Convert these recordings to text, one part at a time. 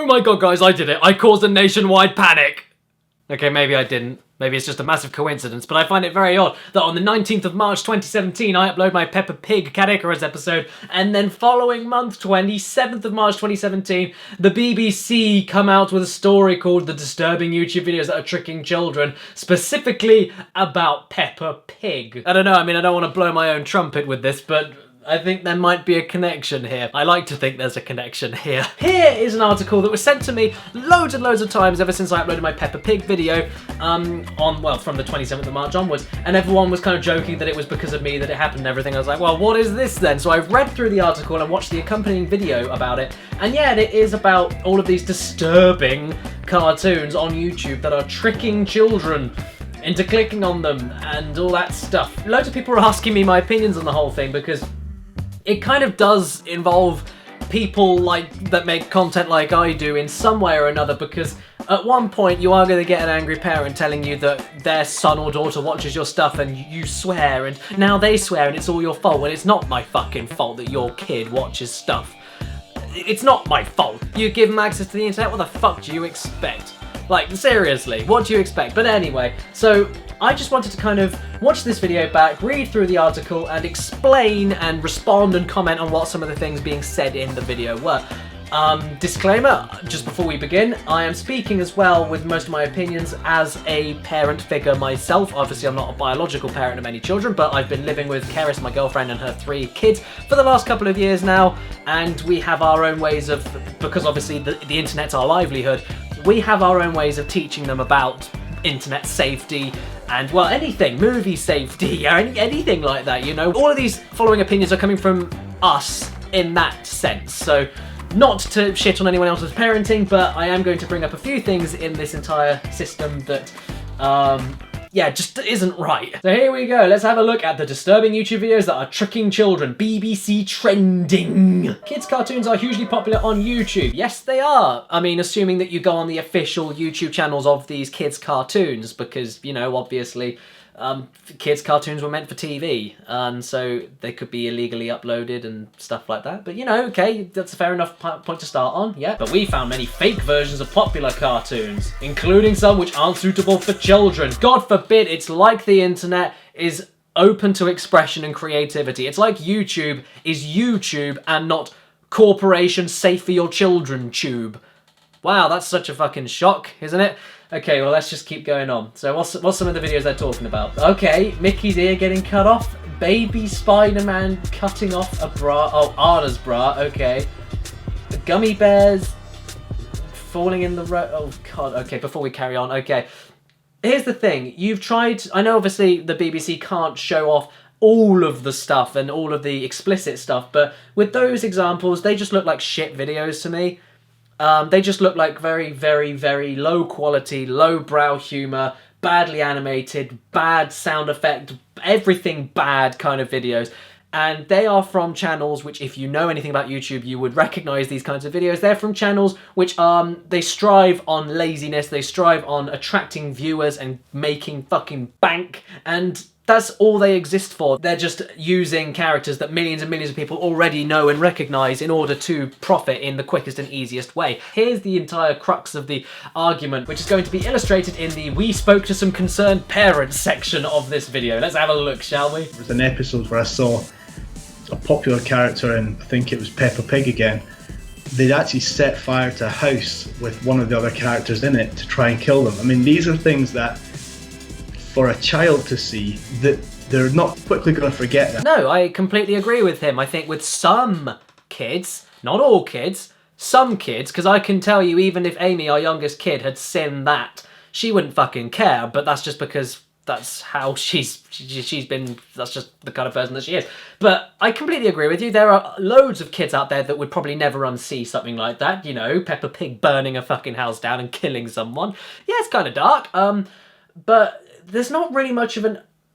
Oh my god, guys, I did it. I caused a nationwide panic. Okay, maybe I didn't. Maybe it's just a massive coincidence, but I find it very odd that on the 19th of March 2017, I upload my Peppa Pig Caddicarus episode, and then following month, 27th of March 2017, the BBC come out with a story called The Disturbing YouTube Videos That Are Tricking Children, specifically about Peppa Pig. I don't know, I mean, I don't want to blow my own trumpet with this, but I think there might be a connection here. I like to think there's a connection here. Here is an article that was sent to me loads and loads of times ever since I uploaded my Peppa Pig video from the 27th of March onwards, and everyone was kind of joking that it was because of me that it happened and everything. I was like, well, what is this then? So I read through the article and watched the accompanying video about it, and yeah, it is about all of these disturbing cartoons on YouTube that are tricking children into clicking on them and all that stuff. Loads of people are asking me my opinions on the whole thing because it kind of does involve people that make content like I do in some way or another, because at one point you are going to get an angry parent telling you that their son or daughter watches your stuff and you swear, and now they swear and it's all your fault, when it's not my fucking fault that your kid watches stuff. It's not my fault. You give them access to the internet, what the fuck do you expect? Like, seriously, what do you expect? But anyway, so I just wanted to kind of watch this video back, read through the article, and explain and respond and comment on what some of the things being said in the video were. Disclaimer, just before we begin, I am speaking as well with most of my opinions as a parent figure myself. Obviously, I'm not a biological parent of any children, but I've been living with Caddicarus, my girlfriend, and her 3 kids for the last couple of years now, and we have our own ways of, because obviously the internet's our livelihood, we have our own ways of teaching them about internet safety and, well, anything, movie safety, or anything like that, you know? All of these following opinions are coming from us in that sense, so not to shit on anyone else's parenting, but I am going to bring up a few things in this entire system that, yeah, just isn't right. So here we go, let's have a look at the disturbing YouTube videos that are tricking children. BBC trending. Kids cartoons are hugely popular on YouTube. Yes, they are. I mean, assuming that you go on the official YouTube channels of these kids cartoons, because, you know, obviously, kids cartoons were meant for TV, so they could be illegally uploaded and stuff like that. But, you know, okay, that's a fair enough point to start on, yeah. But we found many fake versions of popular cartoons, including some which aren't suitable for children. God forbid, it's like the internet is open to expression and creativity. It's like YouTube is YouTube and not Corporation Safe for Your Children tube. Wow, that's such a fucking shock, isn't it? Okay, well, let's just keep going on. So what's some of the videos they're talking about? Okay, Mickey's ear getting cut off. Baby Spider-Man cutting off a bra. Oh, Anna's bra, okay. The gummy bears falling in the road. Oh, God, okay, before we carry on, okay. Here's the thing. You've tried... I know, obviously, the BBC can't show off all of the stuff and all of the explicit stuff, but with those examples, they just look like shit videos to me. They just look like very, very, very low quality, low brow humour, badly animated, bad sound effect, everything bad kind of videos. And they are from channels which, if you know anything about YouTube, you would recognise these kinds of videos. They're from channels which, they strive on laziness, they strive on attracting viewers and making fucking bank, and that's all they exist for. They're just using characters that millions and millions of people already know and recognise in order to profit in the quickest and easiest way. Here's the entire crux of the argument, which is going to be illustrated in the "We spoke to some concerned parents" section of this video. Let's have a look, shall we? There was an episode where I saw a popular character in, I think it was Peppa Pig again. They'd actually set fire to a house with one of the other characters in it to try and kill them. I mean, these are things that, for a child to see, that they're not quickly going to forget that. No, I completely agree with him. I think with some kids, not all kids, some kids, because I can tell you, even if Amy, our youngest kid, had seen that, she wouldn't fucking care, but that's just because that's how she's been, that's just the kind of person that she is. But I completely agree with you. There are loads of kids out there that would probably never unsee something like that. You know, Peppa Pig burning a fucking house down and killing someone. Yeah, it's kind of dark, but there's not really much of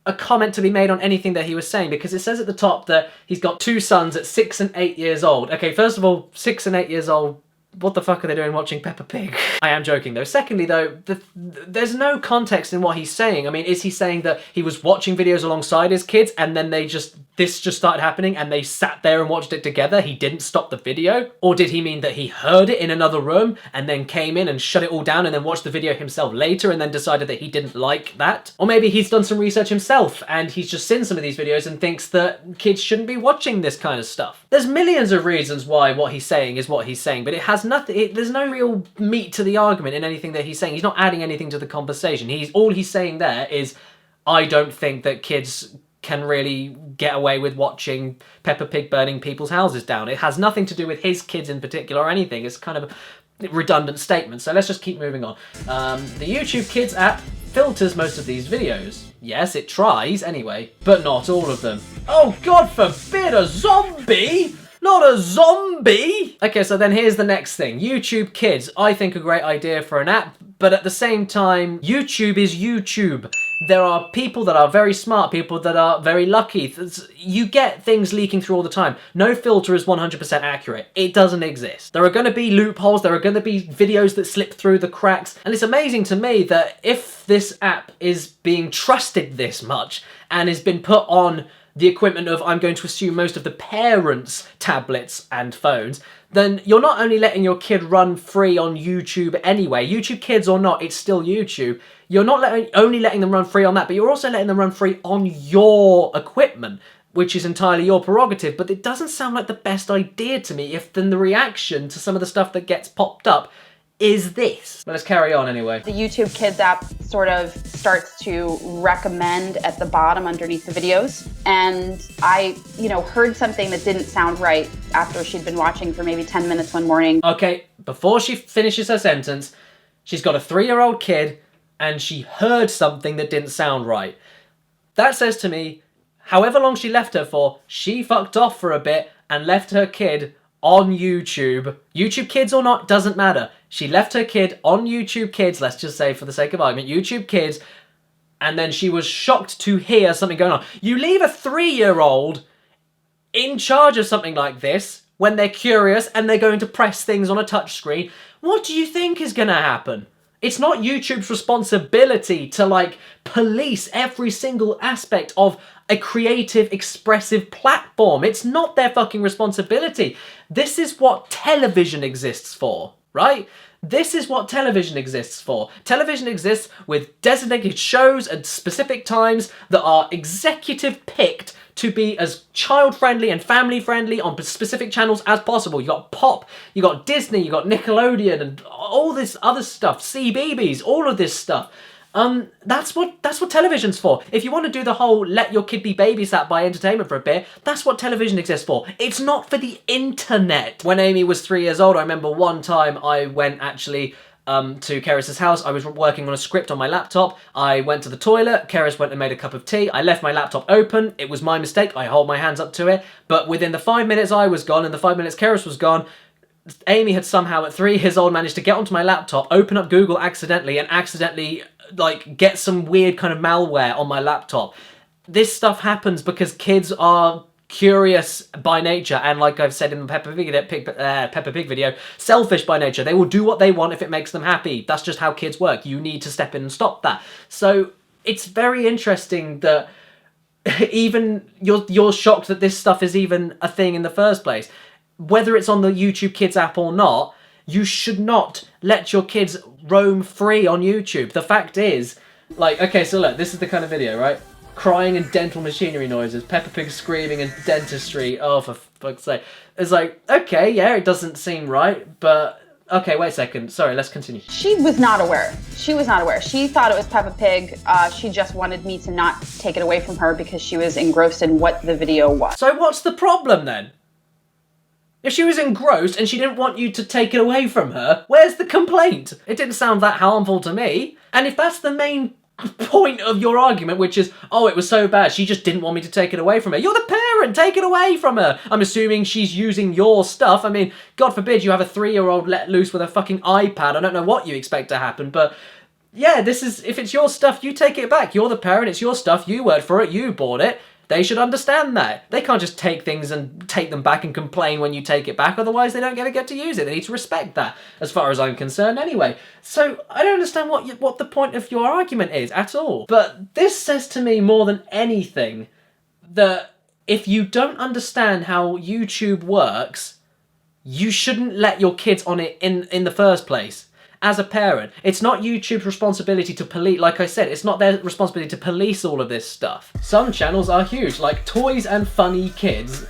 a comment to be made on anything that he was saying, because it says at the top that he's got 2 sons at 6 and 8 years old. Okay, first of all, 6 and 8 years old, what the fuck are they doing watching Peppa Pig? I am joking though. Secondly though, there's no context in what he's saying. I mean, is he saying that he was watching videos alongside his kids and then they just this just started happening and they sat there and watched it together? He didn't stop the video? Or did he mean that he heard it in another room and then came in and shut it all down and then watched the video himself later and then decided that he didn't like that? Or maybe he's done some research himself and he's just seen some of these videos and thinks that kids shouldn't be watching this kind of stuff. There's millions of reasons why what he's saying is what he's saying, but it has nothing, there's no real meat to the argument in anything that he's saying. He's not adding anything to the conversation. All he's saying there is, I don't think that kids can really get away with watching Peppa Pig burning people's houses down. It has nothing to do with his kids in particular or anything. It's kind of a redundant statement, so let's just keep moving on. The YouTube Kids app filters most of these videos. Yes, it tries anyway, but not all of them. Oh, God forbid, a zombie! Not a zombie! Okay, so then here's the next thing. YouTube Kids, I think a great idea for an app, but at the same time, YouTube is YouTube. There are people that are very smart, people that are very lucky. You get things leaking through all the time. No filter is 100% accurate. It doesn't exist. There are going to be loopholes, there are going to be videos that slip through the cracks, and it's amazing to me that if this app is being trusted this much and has been put on the equipment of, I'm going to assume, most of the parents' tablets and phones, then you're not only letting your kid run free on YouTube anyway, YouTube Kids or not, it's still YouTube. You're not only letting them run free on that, but you're also letting them run free on your equipment, which is entirely your prerogative. But it doesn't sound like the best idea to me if then the reaction to some of the stuff that gets popped up is this. But let's carry on anyway. The YouTube Kids app sort of starts to recommend at the bottom underneath the videos. And I, heard something that didn't sound right after she'd been watching for maybe 10 minutes one morning. Okay, before she finishes her sentence, she's got a 3-year-old kid and she heard something that didn't sound right. That says to me, however long she left her for, she fucked off for a bit and left her kid on YouTube. YouTube Kids or not, doesn't matter. She left her kid on YouTube Kids, let's just say for the sake of argument, YouTube Kids, and then she was shocked to hear something going on. You leave a 3-year-old in charge of something like this when they're curious and they're going to press things on a touchscreen. What do you think is going to happen? It's not YouTube's responsibility to, police every single aspect of a creative, expressive platform. It's not their fucking responsibility. This is what television exists for, right? This is what television exists for. Television exists with designated shows at specific times that are executive picked to be as child-friendly and family-friendly on specific channels as possible. You got Pop, you got Disney, you got Nickelodeon, and all this other stuff, CBeebies, all of this stuff. That's what television's for. If you want to do the whole let your kid be babysat by entertainment for a bit, that's what television exists for. It's not for the internet. When Amy was 3 years old, I remember one time I went actually to Caddicarus' house. I was working on a script on my laptop. I went to the toilet. Caddicarus went and made a cup of tea. I left my laptop open. It was my mistake. I hold my hands up to it. But within the 5 minutes I was gone and the 5 minutes Caddicarus was gone, Amy had somehow at 3 years old managed to get onto my laptop, open up Google accidentally, and accidentally get some weird kind of malware on my laptop. This stuff happens because kids are curious by nature, and like I've said in the Peppa Pig video, selfish by nature. They will do what they want if it makes them happy. That's just how kids work. You need to step in and stop that. So it's very interesting that even you're shocked that this stuff is even a thing in the first place. Whether it's on the YouTube Kids app or not, you should not let your kids roam free on YouTube. The fact is, okay, so look, this is the kind of video, right? Crying and dental machinery noises, Peppa Pig screaming and dentistry. Oh, for fuck's sake. It's okay, yeah, it doesn't seem right, but okay, wait a second. Sorry, let's continue. She was not aware. She was not aware. She thought it was Peppa Pig. She just wanted me to not take it away from her because she was engrossed in what the video was. So what's the problem then? If she was engrossed and she didn't want you to take it away from her, where's the complaint? It didn't sound that harmful to me. And if that's the main point of your argument, which is, oh, it was so bad, she just didn't want me to take it away from her. You're the parent, take it away from her. I'm assuming she's using your stuff. I mean, God forbid you have a 3-year-old let loose with a fucking iPad. I don't know what you expect to happen, but yeah, if it's your stuff, you take it back. You're the parent, it's your stuff, you worked for it, you bought it. They should understand that. They can't just take things and take them back and complain when you take it back, otherwise they don't get to use it. They need to respect that, as far as I'm concerned anyway. So I don't understand what the point of your argument is at all. But this says to me more than anything that if you don't understand how YouTube works, you shouldn't let your kids on it in the first place. As a parent, it's not YouTube's responsibility to police, like I said, it's not their responsibility to police all of this stuff. Some channels are huge, like Toys and Funny Kids.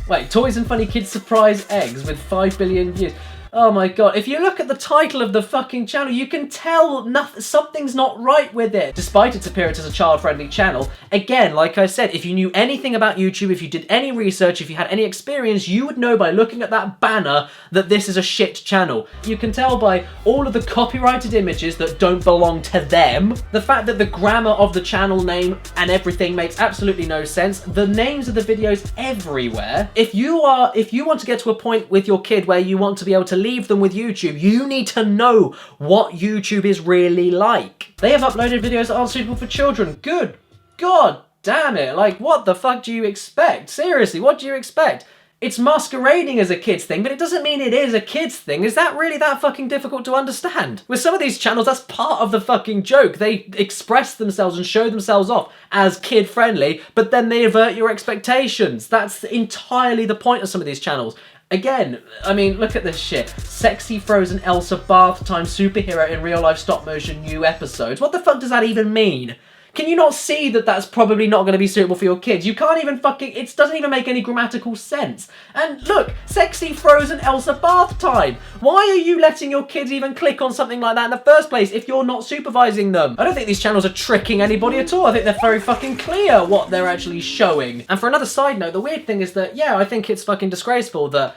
Wait, Toys and Funny Kids Surprise Eggs with 5 billion views. Oh my god, if you look at the title of the fucking channel, you can tell something's not right with it. Despite its appearance as a child-friendly channel, again, like I said, if you knew anything about YouTube, if you did any research, if you had any experience, you would know by looking at that banner that this is a shit channel. You can tell by all of the copyrighted images that don't belong to them, the fact that the grammar of the channel name and everything makes absolutely no sense, the names of the videos everywhere. If you want to get to a point with your kid where you want to be able to leave them with YouTube, you need to know what YouTube is really like. They have uploaded videos that aren't suitable for children. Good God damn it. Like, what the fuck do you expect? Seriously, what do you expect? It's masquerading as a kid's thing, but it doesn't mean it is a kid's thing. Is that really that fucking difficult to understand? With some of these channels, that's part of the fucking joke. They express themselves and show themselves off as kid-friendly, but then they avert your expectations. That's entirely the point of some of these channels. Again, I mean, look at this shit. Sexy frozen Elsa bath time superhero in real life stop motion new episodes. What the fuck does that even mean? Can you not see that that's probably not going to be suitable for your kids? You can't even fucking... It doesn't even make any grammatical sense. And look, sexy frozen Elsa bath time. Why are you letting your kids even click on something like that in the first place if you're not supervising them? I don't think these channels are tricking anybody at all. I think they're very fucking clear what they're actually showing. And for another side note, the weird thing is that, yeah, I think it's fucking disgraceful that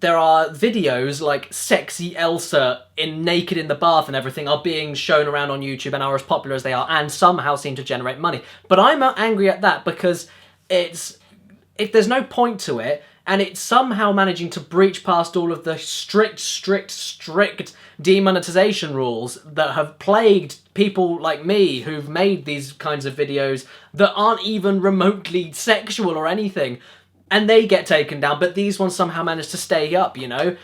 there are videos like sexy Elsa naked in the bath and everything are being shown around on YouTube and are as popular as they are and somehow seem to generate money. But I'm angry at that because there's no point to it, and it's somehow managing to breach past all of the strict demonetization rules that have plagued people like me who've made these kinds of videos that aren't even remotely sexual or anything. And they get taken down, but these ones somehow manage to stay up, you know?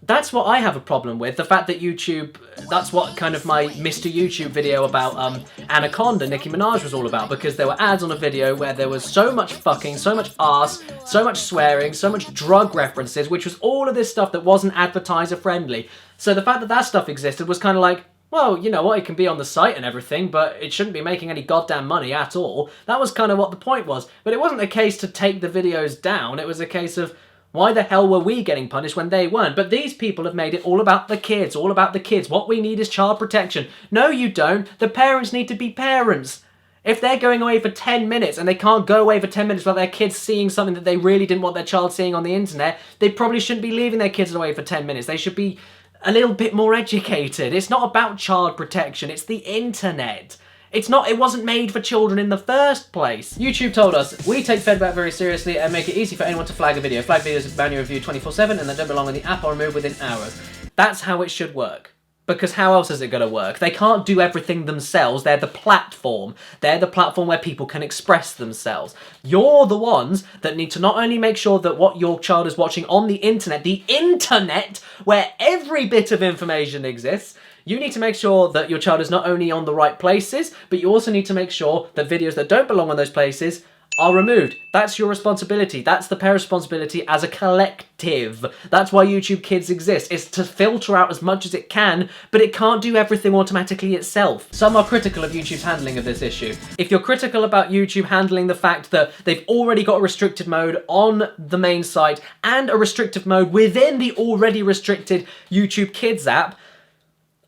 That's what I have a problem with. The fact that YouTube, that's what kind of my Mr. YouTube video about Anaconda, Nicki Minaj, was all about, because there were ads on a video where there was so much fucking, so much arse, so much swearing, so much drug references, which was all of this stuff that wasn't advertiser friendly. So the fact that that stuff existed was kind of like, well, you know what, it can be on the site and everything, but it shouldn't be making any goddamn money at all. That was kind of what the point was. But it wasn't a case to take the videos down, it was a case of, why the hell were we getting punished when they weren't? But these people have made it all about the kids, all about the kids. What we need is child protection. No, you don't. The parents need to be parents. If they're going away for 10 minutes and they can't go away for 10 minutes without their kids seeing something that they really didn't want their child seeing on the internet, they probably shouldn't be leaving their kids away for 10 minutes. They should be a little bit more educated. It's not about child protection, it's the internet. It wasn't made for children in the first place. YouTube told us, we take feedback very seriously and make it easy for anyone to flag a video. Flag videos with manual review 24/7 and that don't belong in the app or removed within hours. That's how it should work. Because how else is it going to work? They can't do everything themselves. They're the platform. They're the platform where people can express themselves. You're the ones that need to not only make sure that what your child is watching on the internet, where every bit of information exists, you need to make sure that your child is not only on the right places, but you also need to make sure that videos that don't belong on those places are removed. That's your responsibility. That's the parent's responsibility as a collective. That's why YouTube Kids exists. It's to filter out as much as it can, but it can't do everything automatically itself. Some are critical of YouTube's handling of this issue. If you're critical about YouTube handling the fact that they've already got a restricted mode on the main site and a restrictive mode within the already restricted YouTube Kids app,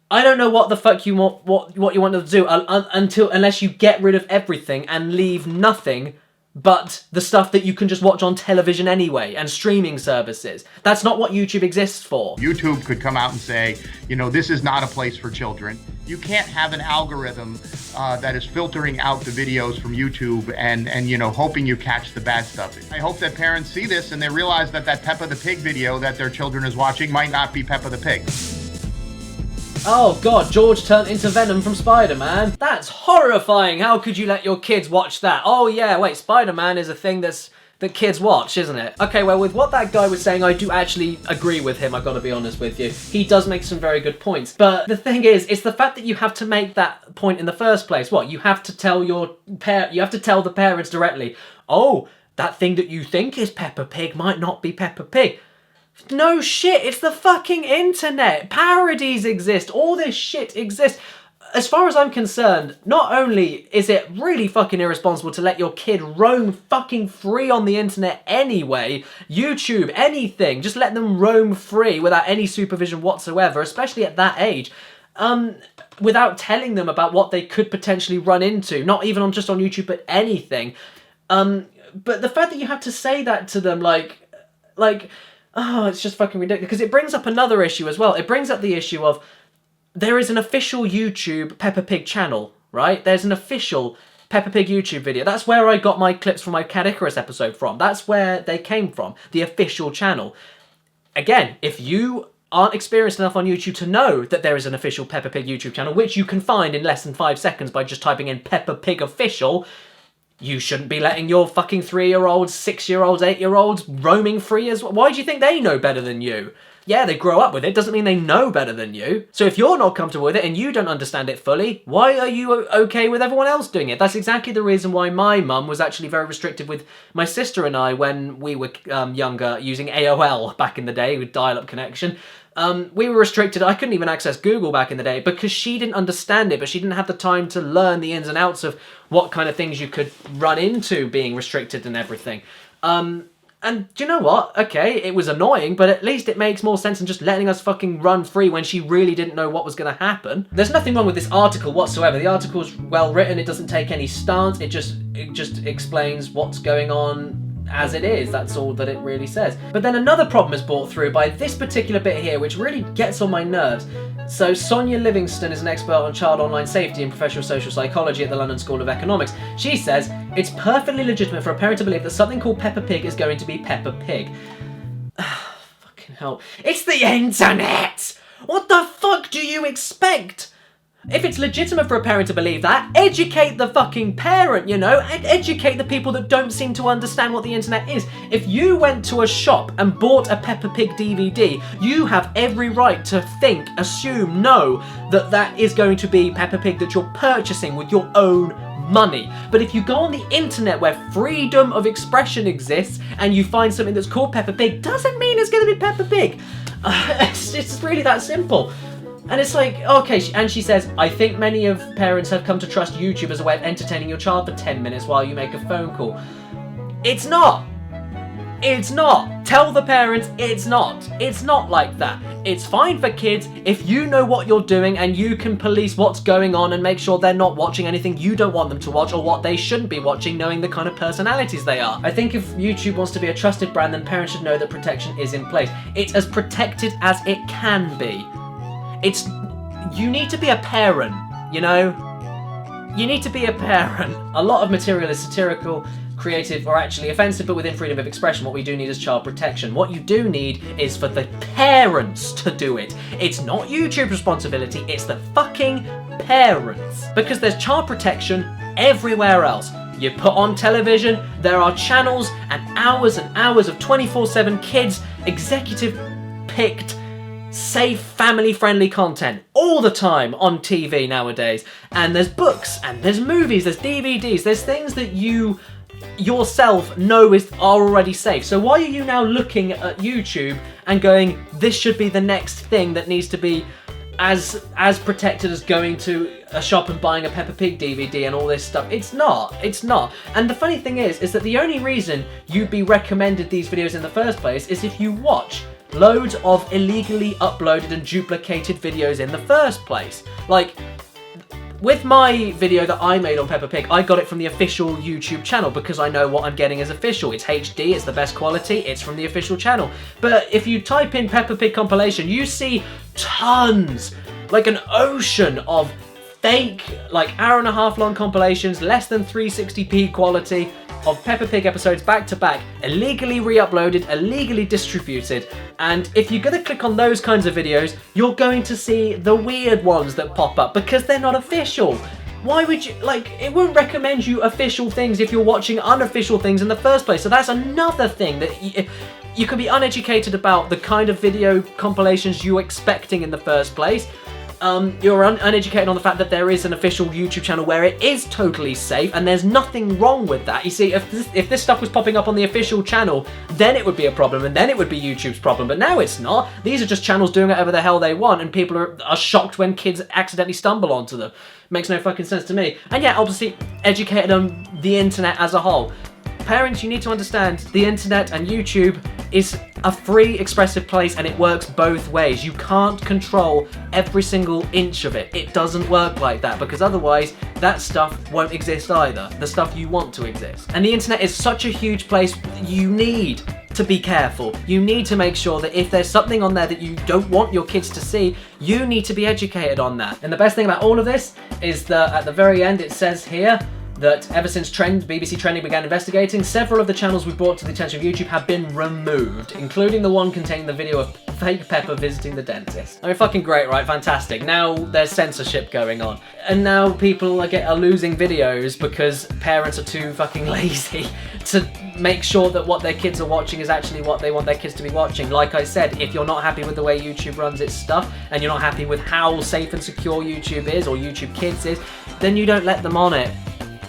I don't know what the fuck you want, what you want to do unless you get rid of everything and leave nothing but the stuff that you can just watch on television anyway and streaming services. That's not what YouTube exists for. YouTube could come out and say, you know, this is not a place for children. You can't have an algorithm that is filtering out the videos from YouTube and you know, hoping you catch the bad stuff. I hope that parents see this and they realize that that Peppa the Pig video that their children is watching might not be Peppa the Pig. Oh god, George turned into Venom from Spider-Man. That's horrifying. How could you let your kids watch that? Oh yeah, wait, Spider-Man is a thing that's that kids watch, isn't it? Okay, well, with what that guy was saying, I do actually agree with him, I've got to be honest with you. He does make some very good points. But the thing is, it's the fact that you have to make that point in the first place. What? You have to tell the parents directly, oh, that thing that you think is Peppa Pig might not be Peppa Pig. No shit, it's the fucking internet. Parodies exist. All this shit exists. As far as I'm concerned, not only is it really fucking irresponsible to let your kid roam fucking free on the internet anyway, YouTube, anything, just let them roam free without any supervision whatsoever, especially at that age, without telling them about what they could potentially run into, not even just on YouTube, but anything. But the fact that you have to say that to them, like, oh, it's just fucking ridiculous. Because it brings up another issue as well. It brings up the issue of, there is an official YouTube Peppa Pig channel, right? There's an official Peppa Pig YouTube video. That's where I got my clips from my Caddicarus episode from. That's where they came from, the official channel. Again, if you aren't experienced enough on YouTube to know that there is an official Peppa Pig YouTube channel, which you can find in less than 5 seconds by just typing in Peppa Pig official, you shouldn't be letting your fucking 3-year-olds, 6-year-olds, 8-year-olds roaming free as well. Why do you think they know better than you? Yeah, they grow up with it, doesn't mean they know better than you. So if you're not comfortable with it and you don't understand it fully, why are you okay with everyone else doing it? That's exactly the reason why my mum was actually very restrictive with my sister and I when we were younger, using AOL back in the day with dial-up connection. We were restricted. I couldn't even access Google back in the day because she didn't understand it, but she didn't have the time to learn the ins and outs of what kind of things you could run into being restricted and everything. And do you know what? Okay, it was annoying, but at least it makes more sense than just letting us fucking run free when she really didn't know what was going to happen. There's nothing wrong with this article whatsoever. The article's well written. It doesn't take any stance. It just explains what's going on as it is. That's all that it really says. But then another problem is brought through by this particular bit here, which really gets on my nerves. So Sonia Livingston is an expert on child online safety and professional social psychology at the London School of Economics. She says, it's perfectly legitimate for a parent to believe that something called Peppa Pig is going to be Peppa Pig. Fucking hell. It's the internet! What the fuck do you expect? If it's legitimate for a parent to believe that, educate the fucking parent, you know? And educate the people that don't seem to understand what the internet is. If you went to a shop and bought a Peppa Pig DVD, you have every right to think, assume, know that that is going to be Peppa Pig that you're purchasing with your own money. But if you go on the internet where freedom of expression exists and you find something that's called Peppa Pig, doesn't mean it's going to be Peppa Pig. It's really that simple. And it's like, okay, and she says, I think many of parents have come to trust YouTube as a way of entertaining your child for 10 minutes while you make a phone call. It's not. It's not. Tell the parents it's not. It's not like that. It's fine for kids if you know what you're doing and you can police what's going on and make sure they're not watching anything you don't want them to watch or what they shouldn't be watching, knowing the kind of personalities they are. I think if YouTube wants to be a trusted brand, then parents should know that protection is in place. It's as protected as it can be. You need to be a parent, you know? You need to be a parent. A lot of material is satirical, creative, or actually offensive, but within freedom of expression. What we do need is child protection. What you do need is for the parents to do it. It's not YouTube's responsibility, it's the fucking parents. Because there's child protection everywhere else. You put on television, there are channels and hours of 24/7 kids, executive picked, safe, family-friendly content all the time on TV nowadays. And there's books, and there's movies, there's DVDs, there's things that you yourself know are already safe. So why are you now looking at YouTube and going, this should be the next thing that needs to be as protected as going to a shop and buying a Peppa Pig DVD and all this stuff? It's not. And the funny thing is that the only reason you'd be recommended these videos in the first place is if you watch loads of illegally uploaded and duplicated videos in the first place. Like, with my video that I made on Peppa Pig, I got it from the official YouTube channel because I know what I'm getting is official. It's HD, it's the best quality, it's from the official channel. But if you type in Peppa Pig compilation, you see tons, like an ocean of fake, like hour-and-a-half long compilations, less than 360p quality, of Peppa Pig episodes back to back, illegally re-uploaded, illegally distributed. And if you're going to click on those kinds of videos, you're going to see the weird ones that pop up because they're not official. Why would you, like, it won't recommend you official things if you're watching unofficial things in the first place. So that's another thing that you can be uneducated about the kind of video compilations you're expecting in the first place. You're uneducated on the fact that there is an official YouTube channel where it is totally safe, and there's nothing wrong with that. You see, if this stuff was popping up on the official channel, then it would be a problem, and then it would be YouTube's problem, but now it's not. These are just channels doing whatever the hell they want, and people are shocked when kids accidentally stumble onto them. Makes no fucking sense to me. And yeah, obviously, educated on the internet as a whole. Parents, you need to understand the internet and YouTube is a free expressive place, and it works both ways. You can't control every single inch of it. It doesn't work like that, because otherwise that stuff won't exist either. The stuff you want to exist. And the internet is such a huge place, you need to be careful. You need to make sure that if there's something on there that you don't want your kids to see, you need to be educated on that. And the best thing about all of this is that at the very end it says here that ever since BBC Trending began investigating, several of the channels we brought to the attention of YouTube have been removed, including the one containing the video of fake Peppa visiting the dentist. I mean, fucking great, right? Fantastic. Now there's censorship going on. And now people are losing videos because parents are too fucking lazy to make sure that what their kids are watching is actually what they want their kids to be watching. Like I said, if you're not happy with the way YouTube runs its stuff, and you're not happy with how safe and secure YouTube is, or YouTube Kids is, then you don't let them on it.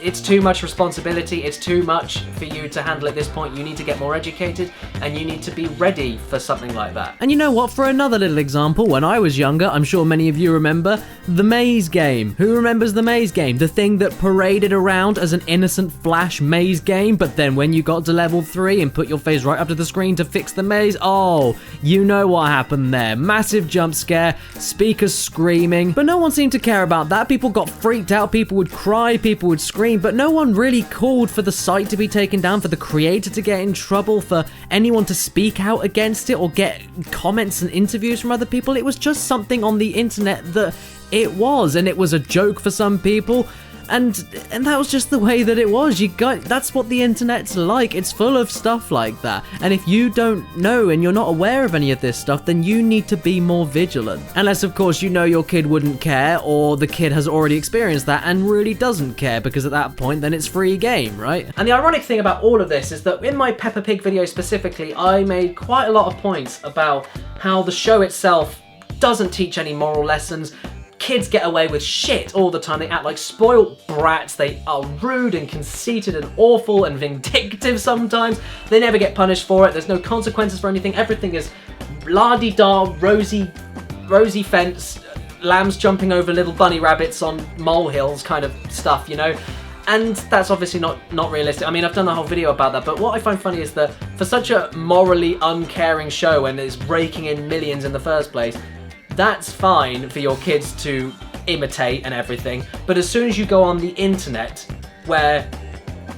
It's too much responsibility, it's too much for you to handle at this point. You need to get more educated, and you need to be ready for something like that. And you know what, for another little example, when I was younger, I'm sure many of you remember, the maze game. Who remembers the maze game? The thing that paraded around as an innocent flash maze game, but then when you got to level 3 and put your face right up to the screen to fix the maze, oh, you know what happened there. Massive jump scare, speakers screaming, but no one seemed to care about that. People got freaked out, people would cry, people would scream, but no one really called for the site to be taken down, for the creator to get in trouble, for anyone to speak out against it or get comments and interviews from other people. It was just something on the internet that it was, and it was a joke for some people. And that was just the way that it was. That's what the internet's like. It's full of stuff like that. And if you don't know and you're not aware of any of this stuff, then you need to be more vigilant. Unless, of course, you know your kid wouldn't care, or the kid has already experienced that and really doesn't care, because at that point, then it's free game, right? And the ironic thing about all of this is that in my Peppa Pig video specifically, I made quite a lot of points about how the show itself doesn't teach any moral lessons. Kids get away with shit all the time. They act like spoiled brats. They are rude and conceited and awful and vindictive sometimes. They never get punished for it. There's no consequences for anything. Everything is la-di-da, rosy fence, lambs jumping over little bunny rabbits on molehills kind of stuff, you know? And that's obviously not realistic. I mean, I've done a whole video about that, but what I find funny is that for such a morally uncaring show, and it's raking in millions in the first place, that's fine for your kids to imitate and everything, but as soon as you go on the internet, where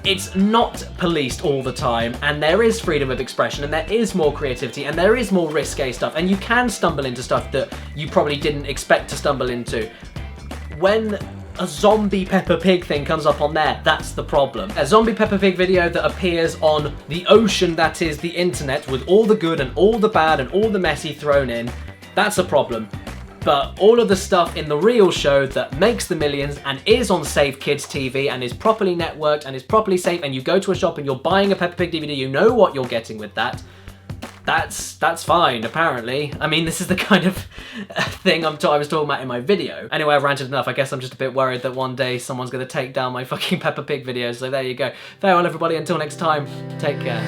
it's not policed all the time, and there is freedom of expression, and there is more creativity, and there is more risque stuff, and you can stumble into stuff that you probably didn't expect to stumble into, when a zombie Peppa Pig thing comes up on there, that's the problem. A zombie Peppa Pig video that appears on the ocean that is the internet, with all the good and all the bad and all the messy thrown in, that's a problem. But all of the stuff in the real show that makes the millions and is on Safe Kids TV and is properly networked and is properly safe, and you go to a shop and you're buying a Peppa Pig DVD, you know what you're getting with that. That's fine, apparently. I mean, this is the kind of thing I was talking about in my video. Anyway, I've ranted enough. I guess I'm just a bit worried that one day someone's going to take down my fucking Peppa Pig videos. So there you go. Farewell, everybody. Until next time, take care.